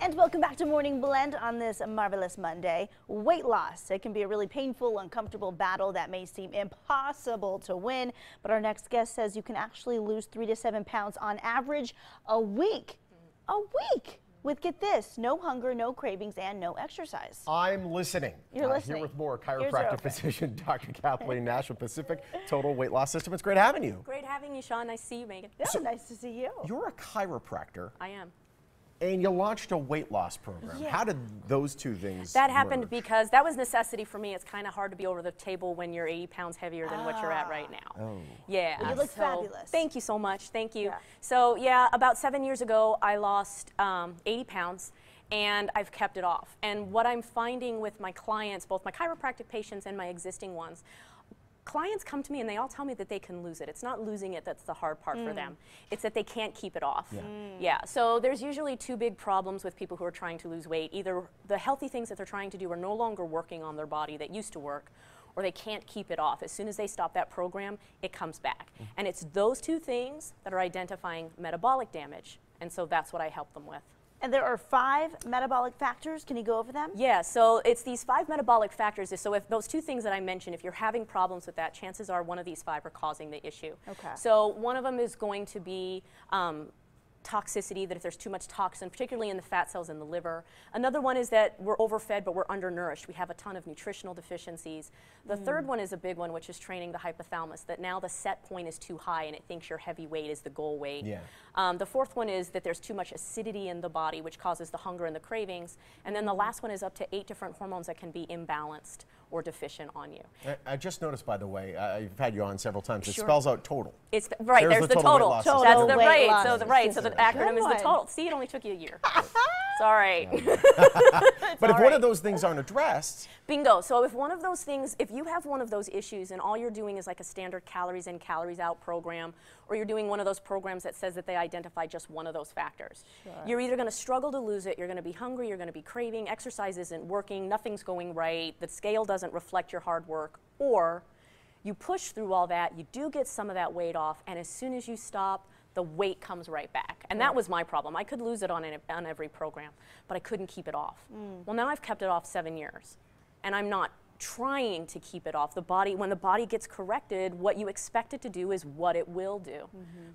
And welcome back to Morning Blend on this marvelous Monday. Weight loss, it can be a really painful, uncomfortable battle that may seem impossible to win, but our next guest says you can actually lose 3 to 7 pounds on average a week. A week! With, get this, no hunger, no cravings, and no exercise. I'm listening. You're listening. Here with more chiropractic physician, Dr. Kathleen Nash with Pacific Total Weight Loss System. It's great having you. Great having you, Sean. Nice to see you, Megan. Yeah, so, nice to see you. You're a chiropractor. I am. And you launched a weight loss program. Yeah. How did those two things That happened merge? because that was necessity for me. It's kind of hard to be over the table when you're 80 pounds heavier than what you're at right now. Oh. Yeah. Well, you look fabulous. Thank you so much. Thank you. Yeah. So, yeah, about 7 years ago, I lost 80 pounds. And I've kept it off. And what I'm finding with my clients, both my chiropractic patients and my existing ones, clients come to me and they all tell me that they can lose it. It's not losing it that's the hard part for them. It's that they can't keep it off. Yeah. Yeah, so there's usually two big problems with people who are trying to lose weight. Either the healthy things that they're trying to do are no longer working on their body that used to work, or they can't keep it off. As soon as they stop that program, it comes back. And it's those two things that are identifying metabolic damage. And so that's what I help them with. And there are 5 metabolic factors. Can you go over them? Yeah, so it's these 5 metabolic factors. So if those 2 things that I mentioned, if you're having problems with that, chances are one of these 5 are causing the issue. Okay. So one of them is going to be toxicity, that if there's too much toxin, particularly in the fat cells in the liver. Another one is that we're overfed but we're undernourished. We have a ton of nutritional deficiencies. The third one is a big one, which is training the hypothalamus, that now the set point is too high and it thinks your heavy weight is the goal weight. Yeah. The fourth one is that there's too much acidity in the body, which causes the hunger and the cravings. And then the last one is up to 8 different hormones that can be imbalanced or deficient on you. I just noticed, by the way, I've had you on several times, it Sure. spells out total. It's right. There's the weight total. loss Total That's the weight right. loss So the right. So the system. acronym Good is the one. total. See, it only took you a year. It's all right. But if one of those things aren't addressed, Bingo. So if one of those things, if you have one of those issues and all you're doing is like a standard calories in, calories out program, or you're doing one of those programs that says that they identify just one of those factors, you're either going to struggle to lose it, you're going to be hungry, you're going to be craving, exercise isn't working, nothing's going right, the scale doesn't reflect your hard work, or you push through all that, you do get some of that weight off, and as soon as you stop, the weight comes right back. And that was my problem. I could lose it on every program, but I couldn't keep it off. Well, now I've kept it off 7 years, and I'm not trying to keep it off. The body, when the body gets corrected, what you expect it to do is what it will do.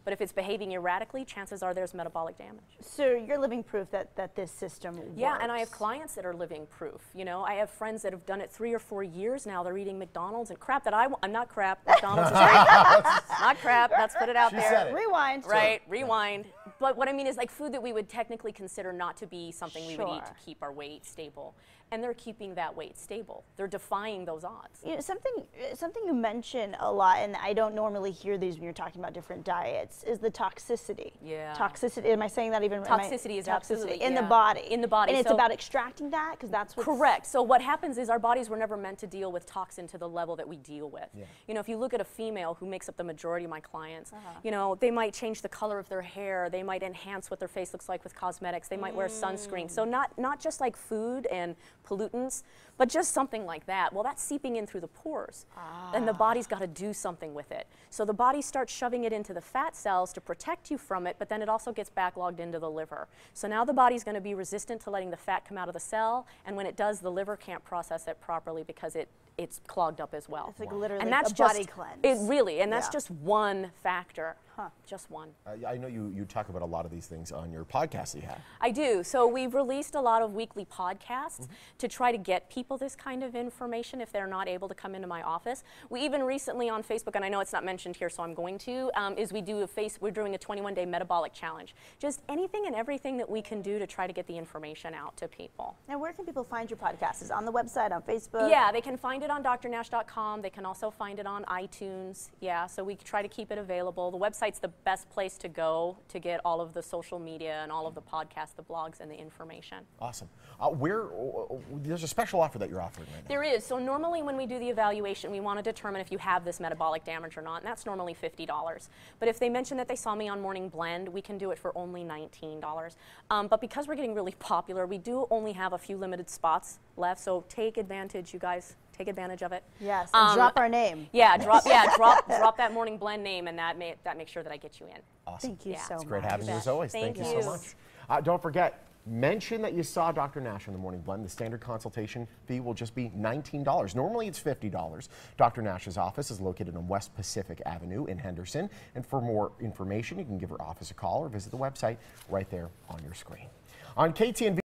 But if it's behaving erratically, chances are there's metabolic damage. So you're living proof that this system works. Yeah, and I have clients that are living proof. You know, I have friends that have done it 3 or 4 years now. They're eating McDonald's and crap that I'm not crap. McDonald's is great. Not crap. Let's put it out She there. said it. Rewind. Right, rewind. But what I mean is like food that we would technically consider not to be something we would eat to Sure. keep our weight stable. And they're keeping that weight stable. They're defying those odds. You know, something you mention a lot, and I don't normally hear these when you're talking about different diets, is the toxicity. Yeah. Toxicity. Am I saying that even right? Toxicity is absolutely, in the yeah. body. In the body. And it's So- about extracting that because that's what's Correct. So what happens is our bodies were never meant to deal with toxin to the level that we deal with. Yeah. You know, if you look at a female who makes up the majority of my clients, you know, they might change the color of their hair, they might enhance what their face looks like with cosmetics, they might wear sunscreen. So not just like food and pollutants, but just something like that. Well, that's seeping in through the pores, and the body's got to do something with it. So the body starts shoving it into the fat cells to protect you from it, but then it also gets backlogged into the liver. So now the body's going to be resistant to letting the fat come out of the cell, and when it does, the liver can't process it properly because it's clogged up as well. It's like literally and that's a just, body cleanse. It really, and that's Yeah. just one factor. Huh. Just one. I know you talk about a lot of these things on your podcast that you have. I do. So we've released a lot of weekly podcasts to try to get people this kind of information if they're not able to come into my office. We even recently on Facebook, and I know it's not mentioned here, so I'm going to, we're doing a 21-day metabolic challenge. Just anything and everything that we can do to try to get the information out to people. And where can people find your podcast? Is it on the website, on Facebook? Yeah, they can find it on drnash.com. They can also find it on iTunes. Yeah, so we try to keep it available. The website's the best place to go to get all of the social media and all of the podcasts, the blogs, and the information. Awesome. There's a special offer that you're offering right now. There is. So normally when we do the evaluation, we want to determine if you have this metabolic damage or not, and that's normally $50. But if they mention that they saw me on Morning Blend, we can do it for only $19. But because we're getting really popular, we do only have a few limited spots left, so take advantage, you guys. Take advantage of it. Yes, and drop our name. Yeah, drop that Morning Blend name, and that makes sure that I get you in. Awesome. Thank you so much. It's great having you as always. Thank you you. so much. Don't forget, mention that you saw Dr. Nash in the Morning Blend. The standard consultation fee will just be $19. Normally it's $50. Dr. Nash's office is located on West Pacific Avenue in Henderson. And for more information, you can give her office a call or visit the website right there on your screen. On KTNV